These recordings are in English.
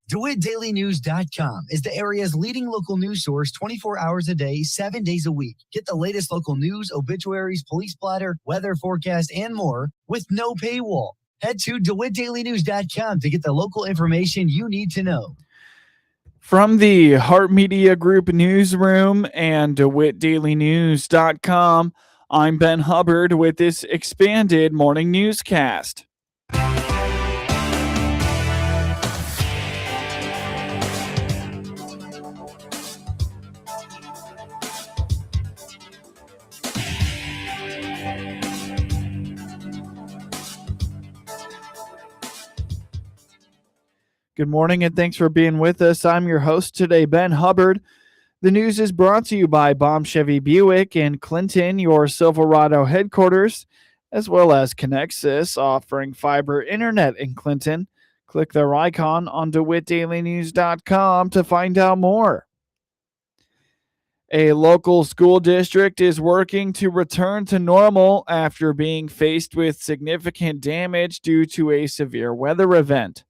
DeWittDailyNews.com is the area's leading local news source 24 hours a day, 7 days a week. Get the latest local news, obituaries, police splatter, weather forecast, and more with no paywall. Head to DeWittDailyNews.com to get the local information you need to know. From the Hart Media Group newsroom and DeWittDailyNews.com, I'm Ben Hubbard with this expanded morning newscast. Good morning and thanks for being with us. I'm your host today, Ben Hubbard. The news is brought to you by Baum Chevy Buick in Clinton, your Silverado headquarters, as well as Connexus, offering fiber internet in Clinton. Click their icon on DeWittDailyNews.com to find out more. A local school district is working to return to normal after being faced with significant damage due to a severe weather event.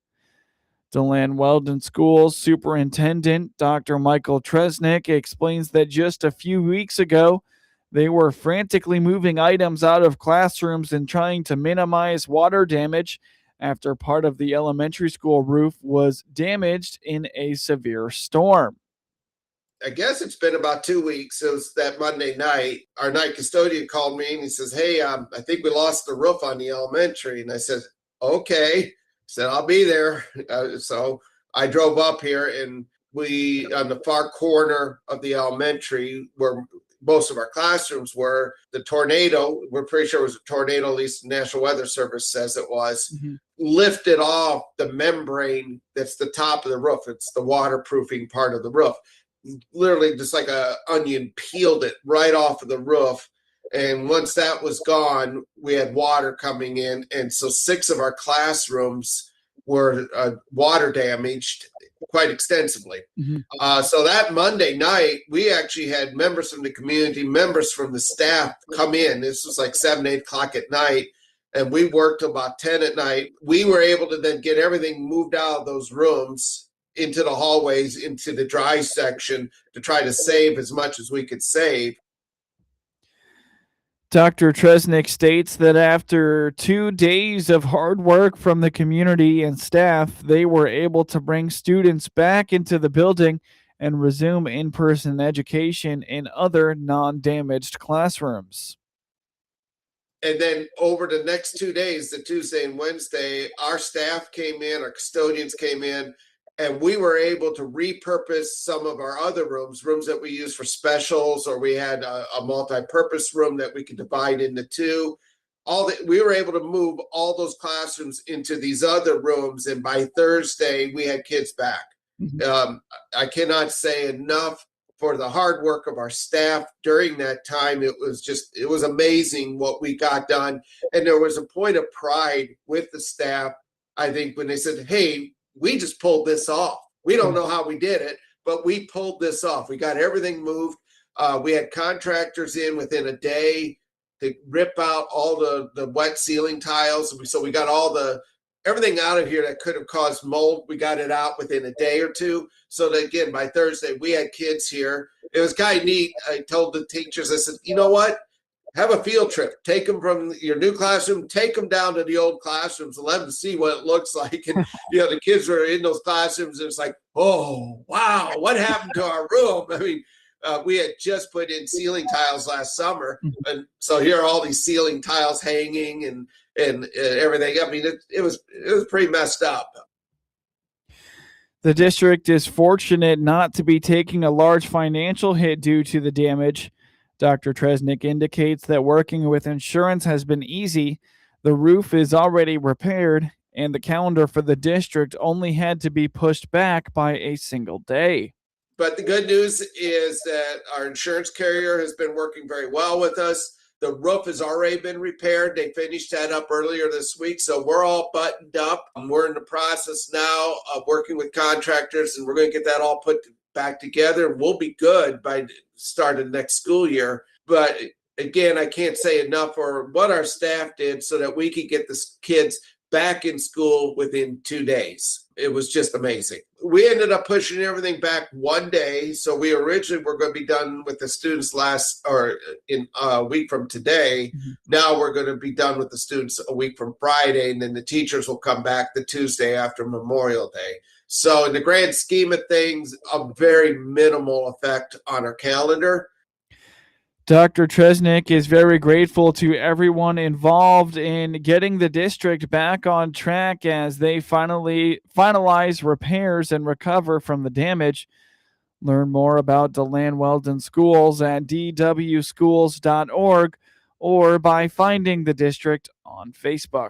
DeLand-Weldon School's superintendent, Dr. Michael Tresnick, explains that just a few weeks ago, they were frantically moving items out of classrooms and trying to minimize water damage after part of the elementary school roof was damaged in a severe storm. I guess it's been about 2 weeks. It was that Monday night. Our night custodian called me and he says, hey, I think we lost the roof on the elementary. And I said, okay. Said, I'll be there. So I drove up here and we, on the far corner of the elementary where most of our classrooms were, the tornado, we're pretty sure it was a tornado, at least the National Weather Service says it was, lifted off the membrane that's the top of the roof. It's the waterproofing part of the roof. Literally just like an onion, peeled it right off of the roof. And once that was gone, we had water coming in. And so 6 of our classrooms were water damaged quite extensively. So that Monday night, we actually had members from the community, members from the staff come in. This was like 7, 8 o'clock at night. And we worked till about 10 at night. We were able to then get everything moved out of those rooms into the hallways, into the dry section to try to save as much as we could save. Dr. Tresnick states that after 2 days of hard work from the community and staff, they were able to bring students back into the building and resume in-person education in other non-damaged classrooms. And then over the next 2 days, the Tuesday and Wednesday, our staff came in, our custodians came in, and we were able to repurpose some of our other rooms that we use for specials, or we had a multi-purpose room that we could divide into 2. We were able to move all those classrooms into these other rooms, and by Thursday, we had kids back. I cannot say enough for the hard work of our staff during that time. It was amazing what we got done. And there was a point of pride with the staff, I think, when they said, hey, we just pulled this off. We don't know how we did it, but we pulled this off. We got everything moved. We had contractors in within a day to rip out all the wet ceiling tiles. So we got everything out of here that could have caused mold. We got it out within a day or 2. So that, again, by Thursday, we had kids here. It was kind of neat. I told the teachers, I said, you know what? Have a field trip. Take them from your new classroom, take them down to the old classrooms and let them see what it looks like. And, the kids were in those classrooms and it's like, oh, wow, what happened to our room? I mean, we had just put in ceiling tiles last summer. And so here are all these ceiling tiles hanging and everything. I mean, it was pretty messed up. The district is fortunate not to be taking a large financial hit due to the damage. Dr. Tresnick indicates that working with insurance has been easy. The roof is already repaired, and the calendar for the district only had to be pushed back by a single day. But the good news is that our insurance carrier has been working very well with us. The roof has already been repaired. They finished that up earlier this week, so we're all buttoned up. We're in the process now of working with contractors, and we're going to get that all put back together. We'll be good by the start of next school year. But again, I can't say enough for what our staff did so that we could get the kids back in school within 2 days. It was just amazing. We ended up pushing everything back one day. So we originally were going to be done with the students in a week from today. Mm-hmm. Now we're going to be done with the students a week from Friday, and then the teachers will come back the Tuesday after Memorial Day. So in the grand scheme of things, a very minimal effect on our calendar. Dr. Tresnick is very grateful to everyone involved in getting the district back on track as they finally finalize repairs and recover from the damage. Learn more about DeLand-Weldon schools at dwschools.org or by finding the district on Facebook.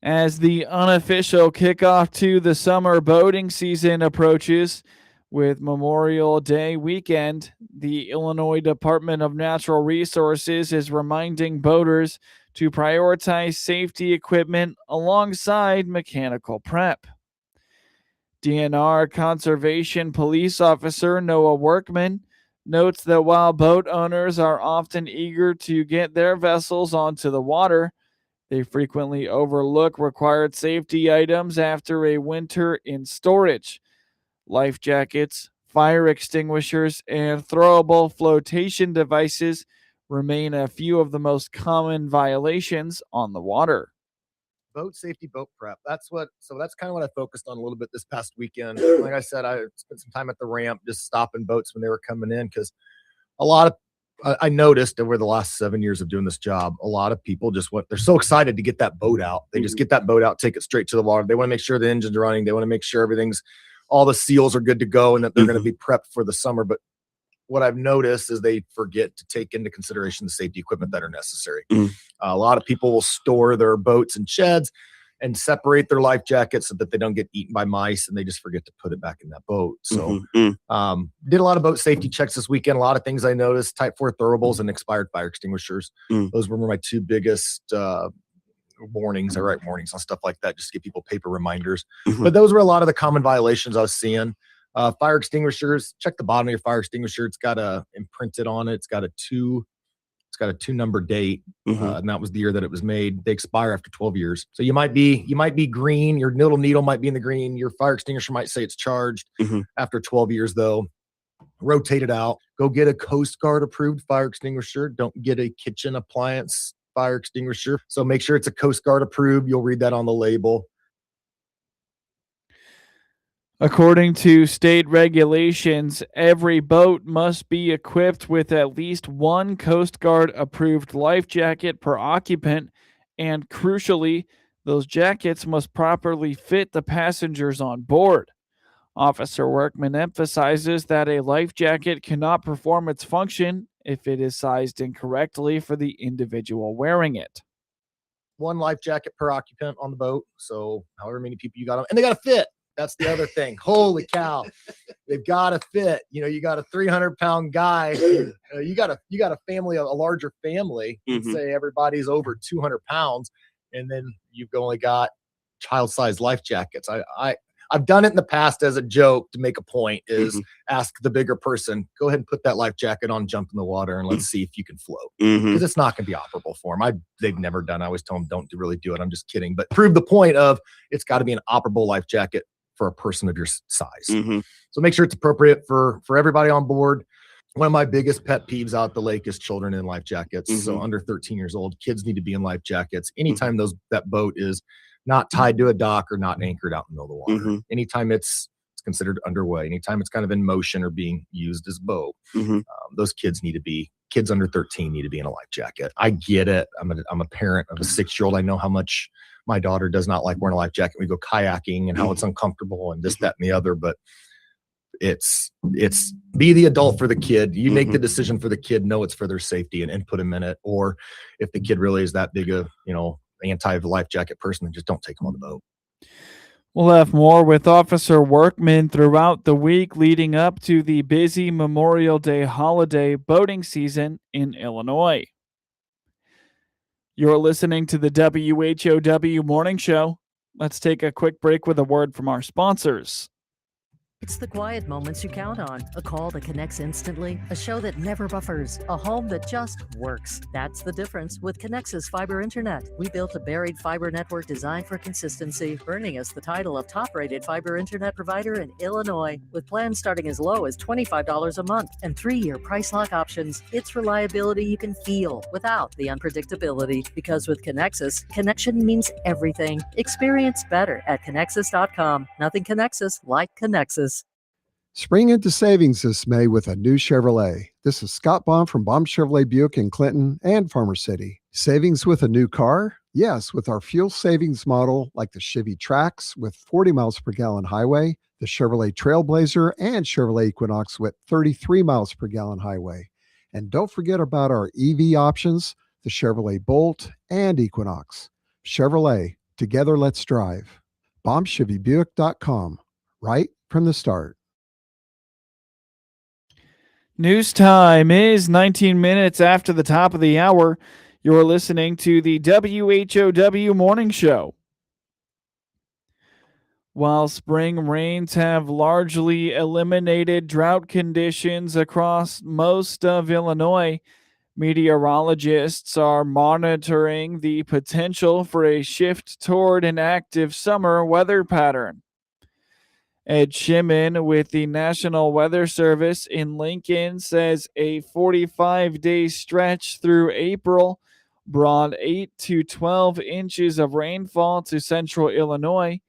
As the unofficial kickoff to the summer boating season approaches, with Memorial Day weekend, the Illinois Department of Natural Resources is reminding boaters to prioritize safety equipment alongside mechanical prep. DNR Conservation Police Officer Noah Workman notes that while boat owners are often eager to get their vessels onto the water, they frequently overlook required safety items after a winter in storage. Life jackets, fire extinguishers, and throwable flotation devices remain a few of the most common violations on the water. Boat safety, boat prep. That's kind of what I focused on a little bit this past weekend. Like I said, I spent some time at the ramp just stopping boats when they were coming in, because I noticed over the last 7 years of doing this job, a lot of people they're so excited to get that boat out. They just get that boat out, take it straight to the water. They want to make sure the engine's running. They want to make sure all the seals are good to go and that they're going to be prepped for the summer. But what I've noticed is they forget to take into consideration the safety equipment that are necessary. A lot of people will store their boats in sheds and separate their life jackets so that they don't get eaten by mice, and they just forget to put it back in that boat. So did a lot of boat safety checks this weekend. A lot of things I noticed: Type 4 throwables and expired fire extinguishers. Those were my two biggest warnings. I write warnings on stuff like that just to give people paper reminders. But those were a lot of the common violations I was seeing. Fire extinguishers, check the bottom of your fire extinguisher. It's got imprinted on it. It's got a two number date, and that was the year that it was made. They expire after 12 years. So you might be green. Your little needle might be in the green. Your fire extinguisher might say it's charged. After 12 years, though, rotate it out. Go get a Coast Guard approved fire extinguisher. Don't get a kitchen appliance fire extinguisher. So make sure it's a Coast Guard approved. You'll read that on the label. According to state regulations, every boat must be equipped with at least one Coast Guard approved life jacket per occupant, and crucially, those jackets must properly fit the passengers on board. Officer Workman emphasizes that a life jacket cannot perform its function if it is sized incorrectly for the individual wearing it. One life jacket per occupant on the boat. So however many people you got on, and they got to fit. That's the other thing. Holy cow. They've got to fit. You got a 300-pound guy. You got a family, a larger family. Say everybody's over 200 pounds, and then you've only got child-sized life jackets. I've done it in the past as a joke to make a point, is ask the bigger person, go ahead and put that life jacket on, jump in the water, and let's see if you can float. Because it's not going to be operable for them. They've never done. I always tell them, don't really do it. I'm just kidding. But prove the point of it's got to be an operable life jacket for a person of your size. So make sure it's appropriate for everybody on board. One of my biggest pet peeves out the lake is children in life jackets. So under 13 years old, kids need to be in life jackets. Anytime that boat is not tied to a dock or not anchored out in the middle of the water. Anytime it's considered underway, anytime it's kind of in motion or being used as boat, those kids under 13 need to be in a life jacket. I get it. I'm a parent of a 6-year-old. I know how much my daughter does not like wearing a life jacket. We go kayaking and how it's uncomfortable and this, that, and the other, but it's be the adult for the kid. You make the decision for the kid, know it's for their safety, and put them in it. Or if the kid really is that big a, anti-life jacket person, then just don't take them on the boat. We'll have more with Officer Workman throughout the week leading up to the busy Memorial Day holiday boating season in Illinois. You're listening to the WHOW Morning Show. Let's take a quick break with a word from our sponsors. It's the quiet moments you count on. A call that connects instantly. A show that never buffers. A home that just works. That's the difference with Connexus Fiber Internet. We built a buried fiber network designed for consistency, earning us the title of top-rated fiber internet provider in Illinois. With plans starting as low as $25 a month and 3-year price lock options, it's reliability you can feel without the unpredictability. Because with Connexus, connection means everything. Experience better at Connexus.com. Nothing connects us like Connexus. Spring into savings this May with a new Chevrolet. This is Scott Baum from Baum Chevrolet Buick in Clinton and Farmer City. Savings with a new car? Yes, with our fuel savings model like the Chevy Trax with 40 miles per gallon highway, the Chevrolet Trailblazer, and Chevrolet Equinox with 33 miles per gallon highway. And don't forget about our EV options, the Chevrolet Bolt and Equinox. Chevrolet, together let's drive. BaumChevyBuick.com, right from the start. News time is 19 minutes after the top of the hour. You're listening to the WHOW Morning Show. While spring rains have largely eliminated drought conditions across most of Illinois, meteorologists are monitoring the potential for a shift toward an active summer weather pattern. Ed Shimon with the National Weather Service in Lincoln says a 45-day stretch through April brought 8 to 12 inches of rainfall to central Illinois,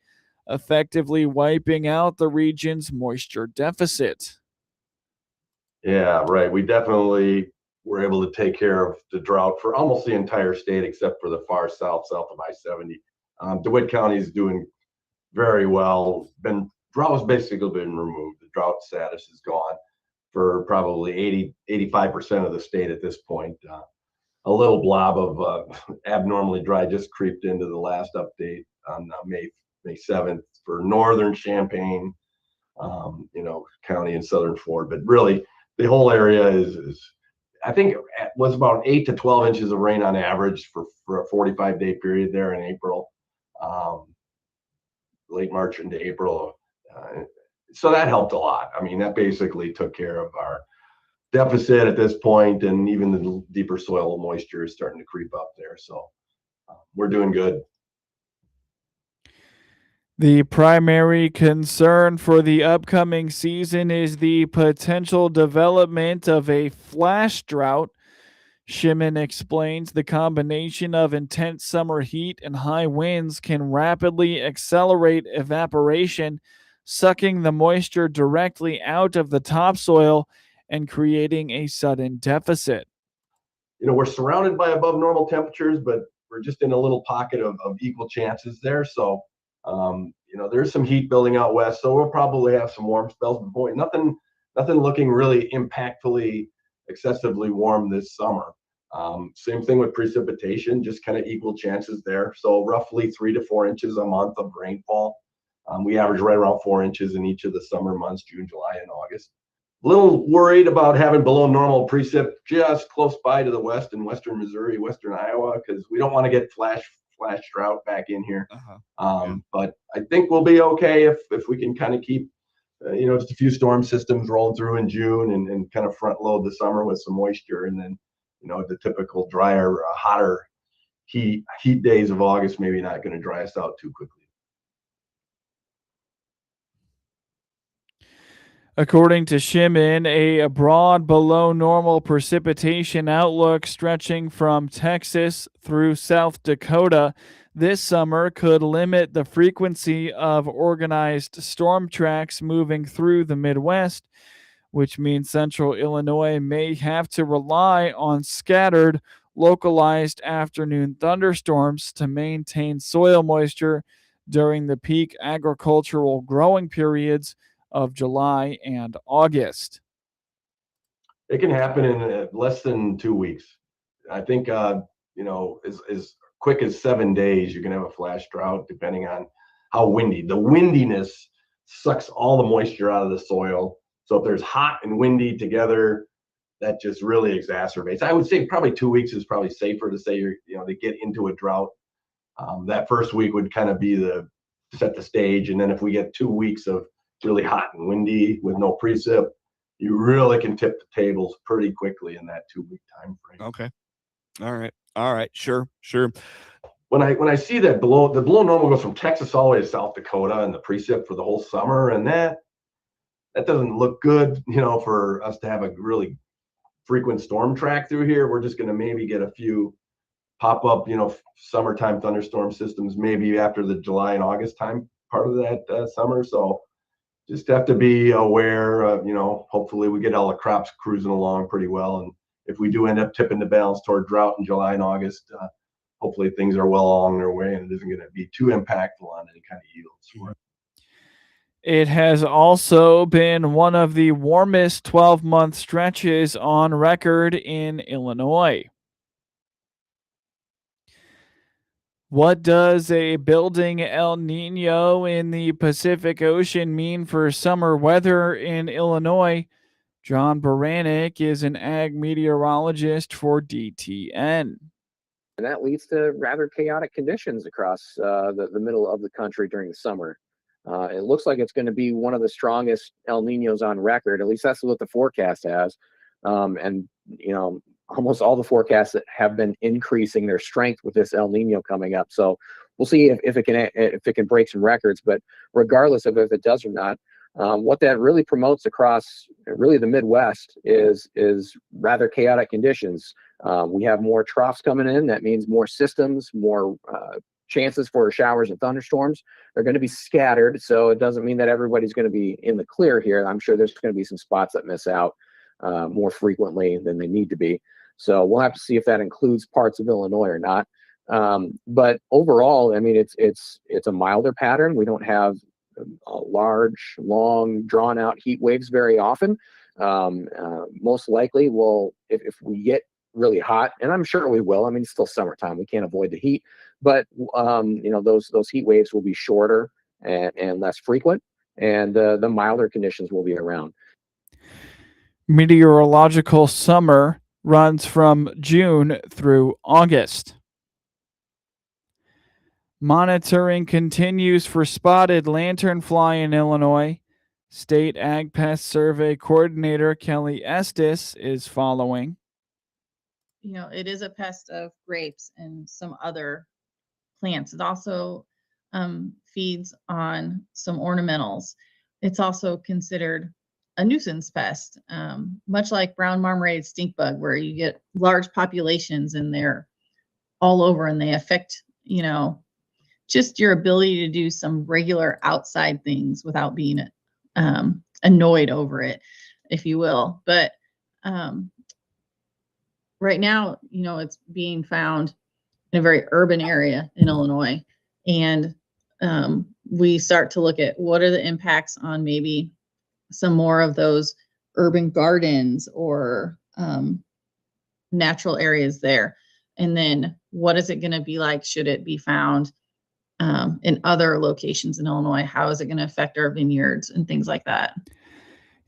effectively wiping out the region's moisture deficit. Yeah, right. We definitely were able to take care of the drought for almost the entire state, except for the far south of I-70. DeWitt County is doing very well. Drought has basically been removed. The drought status is gone for probably 85% of the state at this point. A little blob of abnormally dry just creeped into the last update on May 7th for northern Champaign, county in southern Ford. But really, the whole area is I think it was about 8 to 12 inches of rain on average for a 45-day period there in April, late March into April. So that helped a lot. I mean, that basically took care of our deficit at this point, and even the deeper soil moisture is starting to creep up there. So we're doing good. The primary concern for the upcoming season is the potential development of a flash drought. Shimon explains the combination of intense summer heat and high winds can rapidly accelerate evaporation, sucking the moisture directly out of the topsoil and creating a sudden deficit. We're surrounded by above normal temperatures, but we're just in a little pocket of equal chances there. So, there's some heat building out west, so we'll probably have some warm spells, but boy, nothing looking really impactfully excessively warm this summer. Same thing with precipitation, just kind of equal chances there. So roughly 3 to 4 inches a month of rainfall. We average right around 4 inches in each of the summer months, June, July, and August. A little worried about having below normal precip just close by to the west in western Missouri, western Iowa, because we don't want to get flash drought back in here. But I think we'll be okay if we can kind of keep, just a few storm systems rolling through in June and kind of front load the summer with some moisture, and then, the typical drier, hotter heat days of August maybe not going to dry us out too quickly. According to Shimon, a broad below normal precipitation outlook stretching from Texas through South Dakota this summer could limit the frequency of organized storm tracks moving through the Midwest, which means central Illinois may have to rely on scattered, localized afternoon thunderstorms to maintain soil moisture during the peak agricultural growing periods of July and August. It can happen in less than 2 weeks. I think, as quick as 7 days, you can have a flash drought, depending on how windy. The windiness sucks all the moisture out of the soil. So if there's hot and windy together, that just really exacerbates. I would say probably 2 weeks is probably safer to say they get into a drought. That first week would kind of be set the stage. And then if we get 2 weeks of it's really hot and windy with no precip, you really can tip the tables pretty quickly in that 2-week time frame. Okay. All right. Sure. When I see that the below normal goes from Texas all the way to South Dakota and the precip for the whole summer, and that doesn't look good, for us to have a really frequent storm track through here. We're just going to maybe get a few pop up, summertime thunderstorm systems, maybe after the July and August time part of that summer. So just have to be aware of, hopefully we get all the crops cruising along pretty well. And if we do end up tipping the balance toward drought in July and August, hopefully things are well along their way and it isn't going to be too impactful on any kind of yields for it. It has also been one of the warmest 12-month stretches on record in Illinois. What does a building El Nino in the Pacific Ocean mean for summer weather in Illinois? John Baranek is an ag meteorologist for DTN. And that leads to rather chaotic conditions across the middle of the country during the summer. It looks like it's going to be one of the strongest El Ninos on record. At least that's what the forecast has. And almost all the forecasts that have been increasing their strength with this El Nino coming up. So we'll see if it can break some records. But regardless of if it does or not, what that really promotes across really the Midwest is rather chaotic conditions. We have more troughs coming in. That means more systems, more chances for showers and thunderstorms. They're going to be scattered, so it doesn't mean that everybody's going to be in the clear here. I'm sure there's going to be some spots that miss out more frequently than they need to be. So we'll have to see if that includes parts of Illinois or not. But overall, I mean, it's a milder pattern. We don't have large, long, drawn-out heat waves very often. Most likely, if we get really hot, and I'm sure we will. I mean, it's still summertime; we can't avoid the heat. But those heat waves will be shorter and less frequent, and the milder conditions will be around. Meteorological summer runs from June through August. Monitoring continues for spotted lanternfly in Illinois. State Ag Pest Survey Coordinator Kelly Estes is following. It is a pest of grapes and some other plants. It also feeds on some ornamentals. It's also considered a nuisance pest, much like brown marmorated stink bug, where you get large populations and they're all over and they affect, just your ability to do some regular outside things without being annoyed over it, if you will. But right now, it's being found in a very urban area in Illinois. And we start to look at what are the impacts on maybe some more of those urban gardens or natural areas there. And then what is it going to be like? Should it be found in other locations in Illinois? How is it going to affect our vineyards and things like that?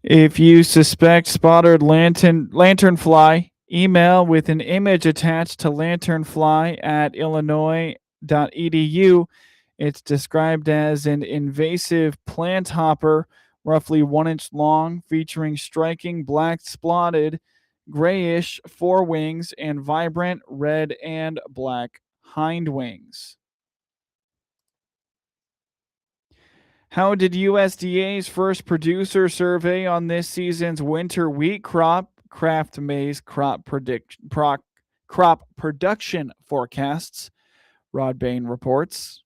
If you suspect spotted lanternfly, email with an image attached to lanternfly@illinois.edu. It's described as an invasive plant hopper, roughly 1 inch long, featuring striking black spotted, grayish forewings and vibrant red and black hindwings. How did USDA's first producer survey on this season's winter wheat crop craft maize crop production forecasts? Rod Bain reports.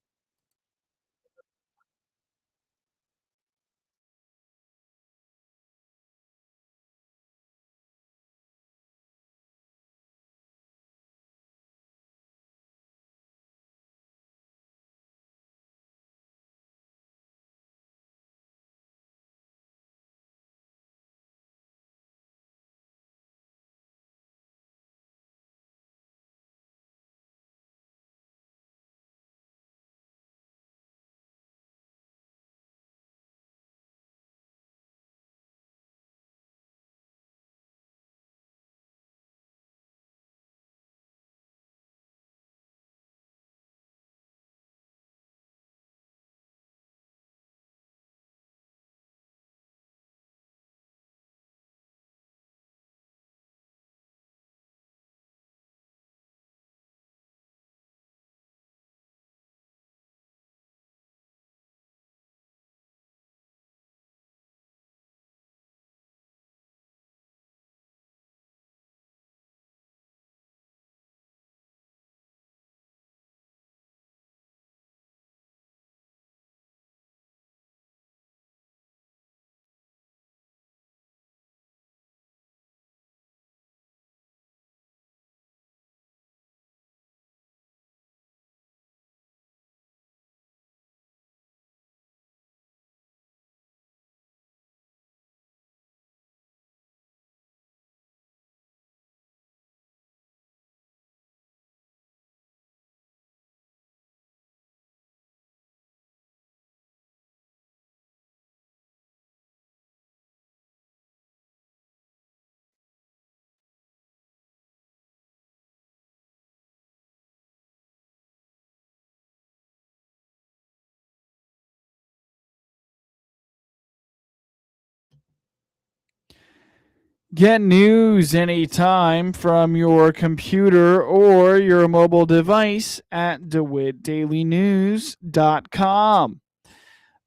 Get news anytime from your computer or your mobile device at DeWittDailyNews.com.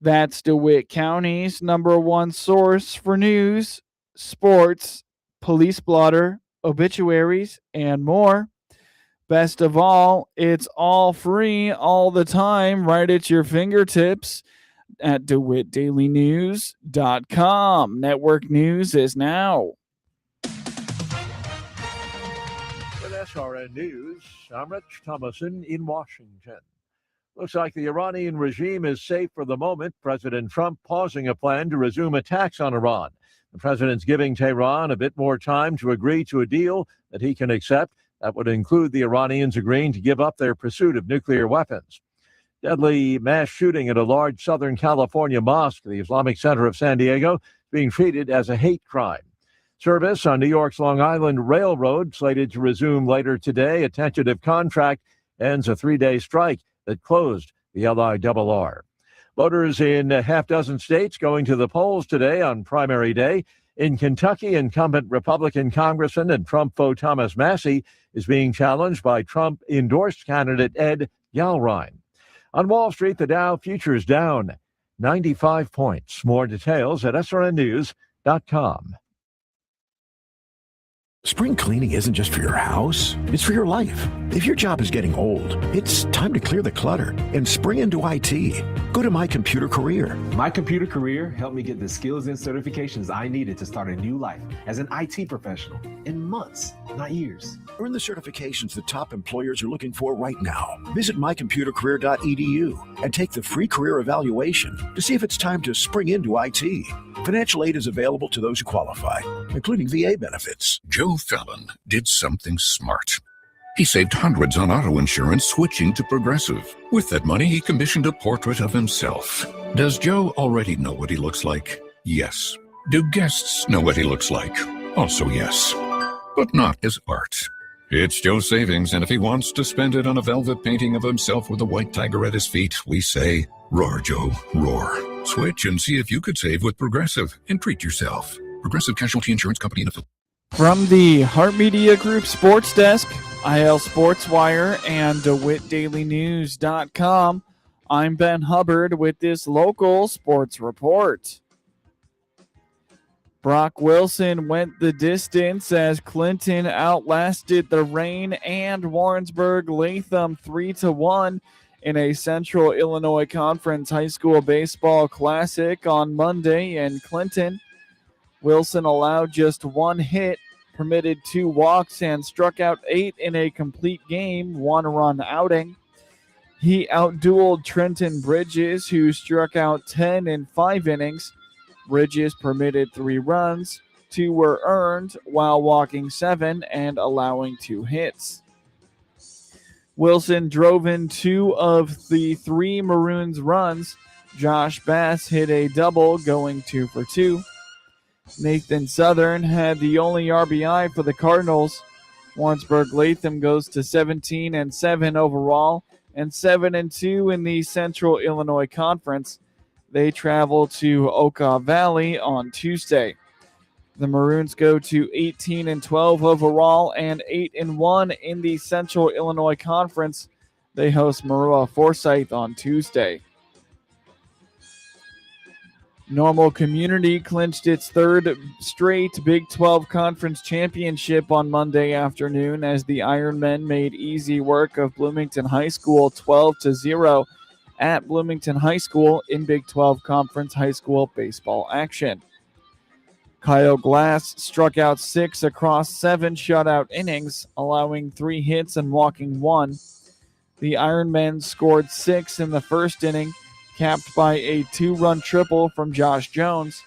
That's DeWitt County's #1 source for news, sports, police blotter, obituaries, and more. Best of all, it's all free all the time right at your fingertips at DeWittDailyNews.com. Network news is now. With SRN News, I'm Rich Thomason in Washington. Looks like the Iranian regime is safe for the moment. President Trump pausing a plan to resume attacks on Iran. The president's giving Tehran a bit more time to agree to a deal that he can accept. That would include the Iranians agreeing to give up their pursuit of nuclear weapons. Deadly mass shooting at a large Southern California mosque, the Islamic Center of San Diego, being treated as a hate crime. Service on New York's Long Island Railroad slated to resume later today. A tentative contract ends a 3-day strike that closed the LIRR. Voters in a half-dozen states going to the polls today on primary day. In Kentucky, incumbent Republican Congressman and Trump foe Thomas Massie is being challenged by Trump-endorsed candidate Ed Yalrine. On Wall Street, the Dow futures down 95 points. More details at srnnews.com. Spring cleaning isn't just for your house, it's for your life. If your job is getting old, it's time to clear the clutter and spring into IT. Go to My Computer Career. My Computer Career helped me get the skills and certifications I needed to start a new life as an IT professional in months, not years. Earn the certifications the top employers are looking for right now. Visit mycomputercareer.edu and take the free career evaluation to see if it's time to spring into IT. Financial aid is available to those who qualify, including VA benefits. Joe Fallon did something smart. He saved hundreds on auto insurance switching to Progressive. With that money, he commissioned a portrait of himself. Does Joe already know what he looks like? Yes. Do guests know what he looks like? Also yes. But not as art. It's Joe's savings, and if he wants to spend it on a velvet painting of himself with a white tiger at his feet, we say, roar, Joe, roar. Switch and see if you could save with Progressive and treat yourself. Progressive Casualty Insurance Company in affiliate. From the Hart Media Group Sports Desk, IL Sports Wire, and DeWittDailyNews.com, I'm Ben Hubbard with this local sports report. Brock Wilson went the distance as Clinton outlasted the Reign and Warrensburg-Latham 3-1 in a Central Illinois Conference High School Baseball Classic on Monday in Clinton. Wilson allowed just 1 hit, permitted 2 walks, and struck out 8 in a complete game, 1-run outing. He outdueled Trenton Bridges, who struck out 10 in 5 innings. Bridges permitted 3 runs, 2 were earned, while walking 7 and allowing 2 hits. Wilson drove in 2 of the 3 Maroons' runs. Josh Bass hit a double, going 2 for 2. Nathan Southern had the only RBI for the Cardinals. Warrensburg-Latham goes to 17-7 overall and 7-2 in the Central Illinois Conference. They travel to Oka Valley on Tuesday. The Maroons go to 18-12 overall and 8-1 in the Central Illinois Conference. They host Maroa Forsyth on Tuesday. Normal Community clinched its 3rd straight Big 12 Conference Championship on Monday afternoon as the Ironmen made easy work of Bloomington High School 12-0 at Bloomington High School in Big 12 Conference High School baseball action. Kyle Glass struck out 6 across 7 shutout innings, allowing 3 hits and walking 1. The Ironmen scored 6 in the first inning, capped by a 2-run triple from Josh Jones.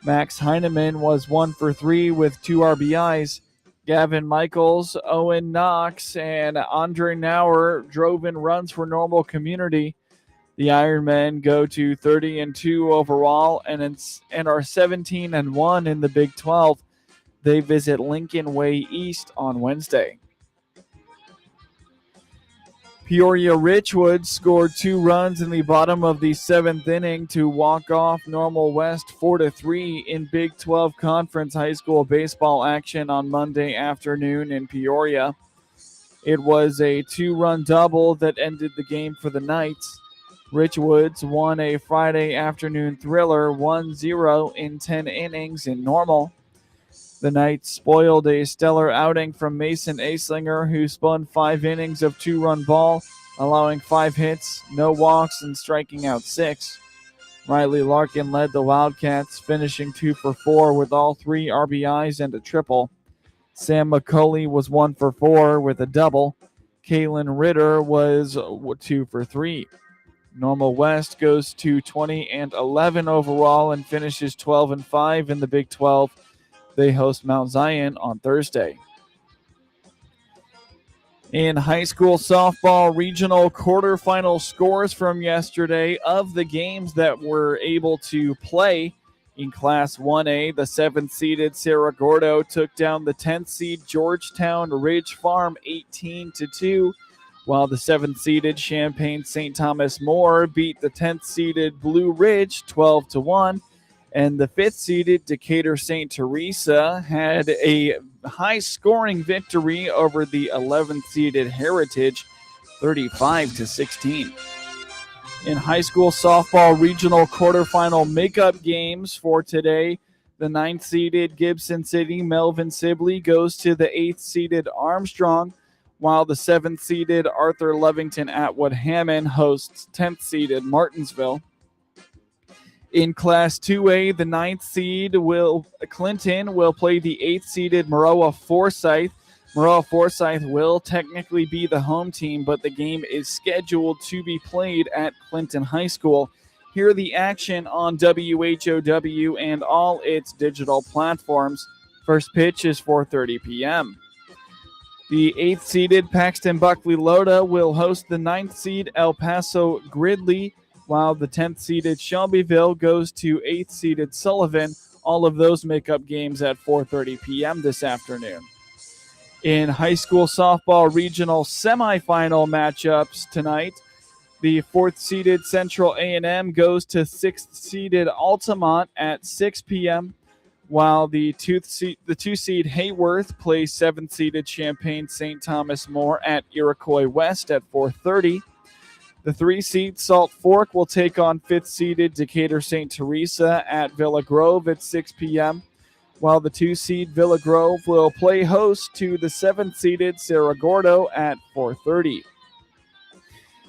Max Heineman was 1 for 3 with 2 RBIs. Gavin Michaels, Owen Knox, and Andre Nauer drove in runs for Normal Community. The Ironmen go to 30-2 overall and are 17-1 in the Big 12. They visit Lincoln Way East on Wednesday. Peoria Richwoods scored 2 runs in the bottom of the 7th inning to walk off Normal West 4-3 in Big 12 Conference high school baseball action on Monday afternoon in Peoria. It was a 2-run double that ended the game for the Knights. Richwoods won a Friday afternoon thriller 1-0 in 10 innings in Normal. The Knights spoiled a stellar outing from Mason Aislinger, who spun 5 innings of 2-run ball, allowing 5 hits, no walks, and striking out 6. Riley Larkin led the Wildcats, finishing 2 for 4 with all 3 RBIs and a triple. Sam McCulley was 1 for 4 with a double. Kalen Ritter was 2 for 3. Normal West goes to 20-11 overall and finishes 12-5 in the Big 12. They host Mount Zion on Thursday. In high school softball regional quarterfinal scores from yesterday of the games that were able to play in Class 1A, the 7th-seeded Cerro Gordo took down the 10th-seed Georgetown Ridge Farm 18-2, while the 7th-seeded Champaign St. Thomas More beat the 10th-seeded Blue Ridge 12-1. And the 5th-seeded Decatur St. Teresa had a high-scoring victory over the 11th-seeded Heritage, 35-16. In high school softball regional quarterfinal makeup games for today, the 9th-seeded Gibson City Melvin Sibley goes to the 8th-seeded Armstrong, while the 7th-seeded Arthur Levington Atwood Hammond hosts 10th-seeded Martinsville. In Class 2A, the 9th seed Clinton will play the 8th-seeded Maroa Forsyth. Maroa Forsyth will technically be the home team, but the game is scheduled to be played at Clinton High School. Hear the action on WHOW and all its digital platforms. First pitch is 4:30 p.m. The 8th-seeded Paxton Buckley Loda will host the 9th seed El Paso Gridley, while the 10th-seeded Shelbyville goes to 8th-seeded Sullivan. All of those make up games at 4:30 p.m. this afternoon. In high school softball regional semifinal matchups tonight, the 4th-seeded Central A&M goes to 6th-seeded Altamont at 6 p.m., while the 2-seed Hayworth plays 7th-seeded Champaign St. Thomas More at Iroquois West at 4:30. The 3-seed Salt Fork will take on 5th-seeded Decatur St. Teresa at Villa Grove at 6 p.m., while the 2-seed Villa Grove will play host to the 7th-seeded Cerro Gordo at 4:30.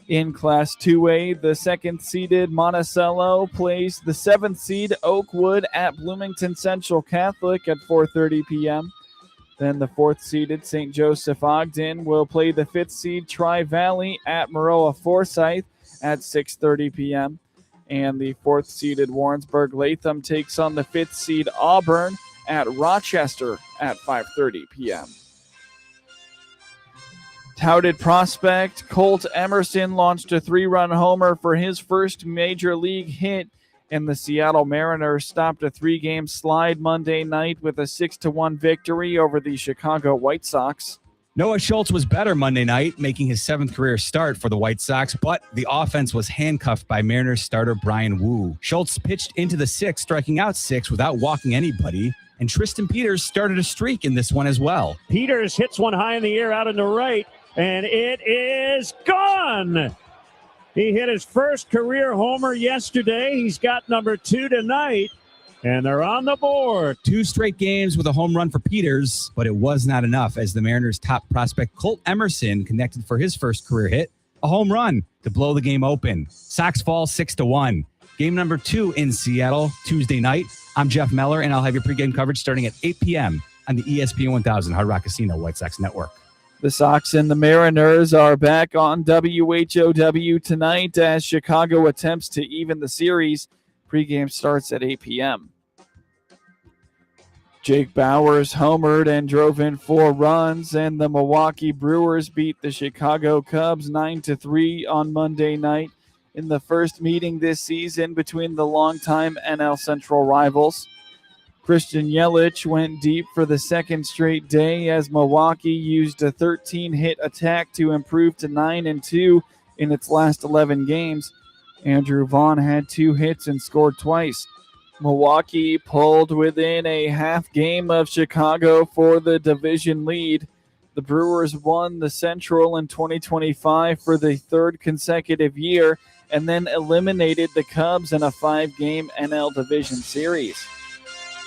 In Class 2A, the 2nd-seeded Monticello plays the 7th-seed Oakwood at Bloomington Central Catholic at 4:30 p.m., Then the 4th-seeded St. Joseph Ogden will play the 5th-seed Tri-Valley at Maroa Forsyth at 6:30 p.m. And the 4th-seeded Warrensburg-Latham takes on the 5th-seed Auburn at Rochester at 5:30 p.m. Touted prospect Colt Emerson launched a 3-run homer for his first major league hit, and the Seattle Mariners stopped a 3-game slide Monday night with a 6-1 victory over the Chicago White Sox. Noah Schultz was better Monday night, making his 7th career start for the White Sox, but the offense was handcuffed by Mariners starter Brian Wu. Schultz pitched into the 6th, striking out 6 without walking anybody, and Tristan Peters started a streak in this one as well. Peters hits one high in the air out into right, and it is gone! He hit his first career homer yesterday. He's got number 2 tonight, and they're on the board. 2 straight games with a home run for Peters, but it was not enough as the Mariners' top prospect Colt Emerson connected for his first career hit, a home run to blow the game open. Sox fall 6-1. Game number 2 in Seattle Tuesday night. I'm Jeff Meller, and I'll have your pregame coverage starting at 8 p.m. on the ESPN 1000 Hard Rock Casino White Sox Network. The Sox and the Mariners are back on WHOW tonight as Chicago attempts to even the series. Pregame starts at 8 p.m. Jake Bauers homered and drove in 4 runs, and the Milwaukee Brewers beat the Chicago Cubs 9-3 on Monday night in the first meeting this season between the longtime NL Central rivals. Christian Yelich went deep for the second straight day as Milwaukee used a 13-hit attack to improve to 9-2 in its last 11 games. Andrew Vaughn had 2 hits and scored twice. Milwaukee pulled within a half game of Chicago for the division lead. The Brewers won the Central in 2025 for the 3rd consecutive year and then eliminated the Cubs in a 5-game NL Division Series.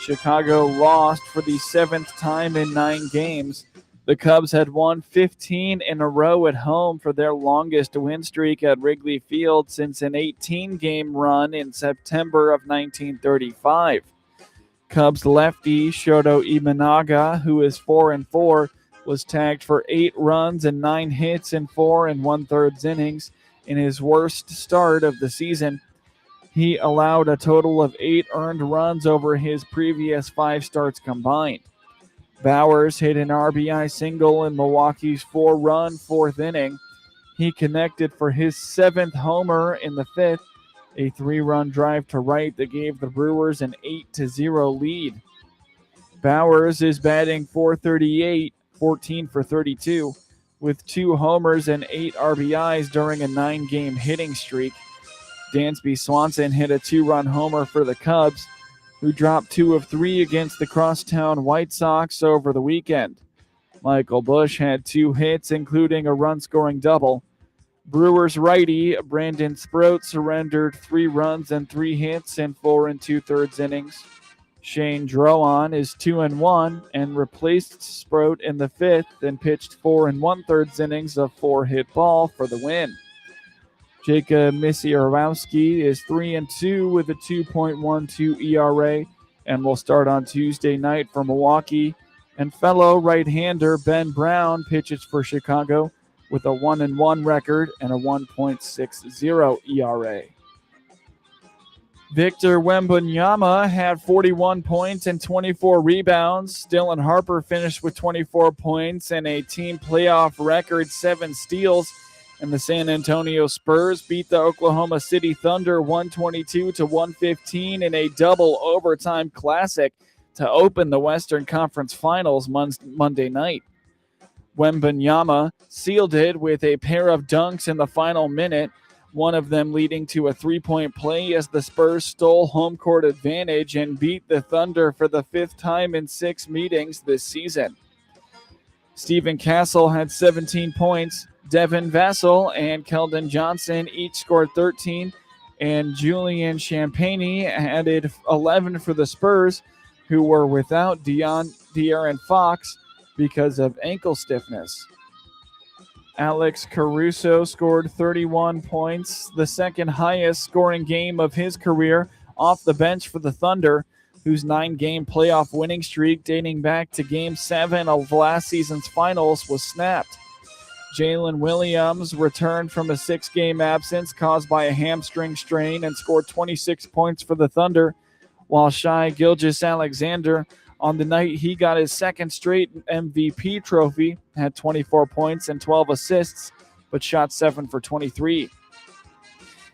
Chicago lost for the 7th time in 9 games. The Cubs had won 15 in a row at home for their longest win streak at Wrigley Field since an 18-game run in September of 1935. Cubs lefty Shoto Imanaga, who is 4-4, was tagged for 8 runs and 9 hits in 4 1/3 innings in his worst start of the season. He allowed a total of 8 earned runs over his previous 5 starts combined. Bowers hit an RBI single in Milwaukee's 4-run 4th inning. He connected for his 7th homer in the 5th, a 3-run drive to right that gave the Brewers an 8-0 lead. Bowers is batting .438, 14 for 32, with 2 homers and 8 RBIs during a 9-game hitting streak. Dansby Swanson hit a 2-run homer for the Cubs, who dropped 2 of 3 against the crosstown White Sox over the weekend. Michael Busch had 2 hits, including a run-scoring double. Brewers righty Brandon Sproat surrendered 3 runs and 3 hits in 4 2/3 innings. Shane Drowan is 2-1 and replaced Sproat in the 5th and pitched 4 1/3 innings of 4-hit ball for the win. Jacob Misiorowski is 3-2 with a 2.12 ERA and will start on Tuesday night for Milwaukee. And fellow right-hander Ben Brown pitches for Chicago with a 1-1 record and a 1.60 ERA. Victor Wembanyama had 41 points and 24 rebounds. Dylan Harper finished with 24 points and a team playoff record 7 steals. And the San Antonio Spurs beat the Oklahoma City Thunder 122-115 in a double overtime classic to open the Western Conference Finals Monday night. Wembanyama sealed it with a pair of dunks in the final minute, one of them leading to a 3-point play as the Spurs stole home court advantage and beat the Thunder for the 5th time in 6 meetings this season. Stephen Castle had 17 points. Devin Vassell and Keldon Johnson each scored 13, and Julian Champagny added 11 for the Spurs, who were without De'Aaron Fox because of ankle stiffness. Alex Caruso scored 31 points, the second highest scoring game of his career off the bench for the Thunder, whose 9-game playoff winning streak dating back to Game 7 of last season's finals was snapped. Jalen Williams returned from a 6-game absence caused by a hamstring strain and scored 26 points for the Thunder, while Shai Gilgeous-Alexander, on the night he got his 2nd straight MVP trophy, had 24 points and 12 assists, but shot 7 for 23.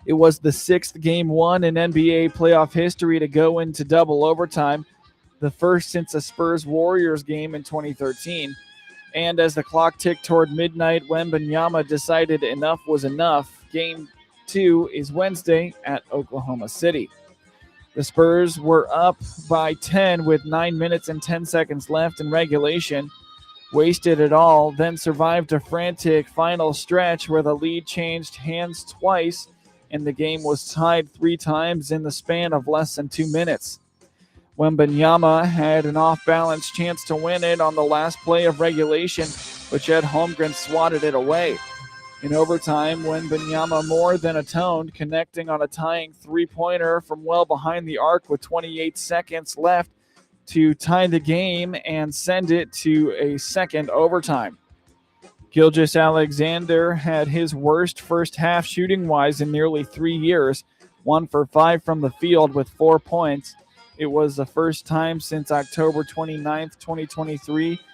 It was the 6th game won in NBA playoff history to go into double overtime, the first since a Spurs-Warriors game in 2013. And as the clock ticked toward midnight, Wembanyama decided enough was enough. Game 2 is Wednesday at Oklahoma City. The Spurs were up by 10 with 9 minutes and 10 seconds left in regulation, wasted it all, then survived a frantic final stretch where the lead changed hands twice and the game was tied 3 times in the span of less than 2 minutes. Wembanyama had an off-balance chance to win it on the last play of regulation, but Jed Holmgren swatted it away. In overtime, Wembanyama more than atoned, connecting on a tying 3-pointer from well behind the arc with 28 seconds left to tie the game and send it to a second overtime. Gilgeous-Alexander had his worst first half shooting-wise in nearly 3 years, 1 for 5 from the field with 4 points. It was the first time since October 29th, 2023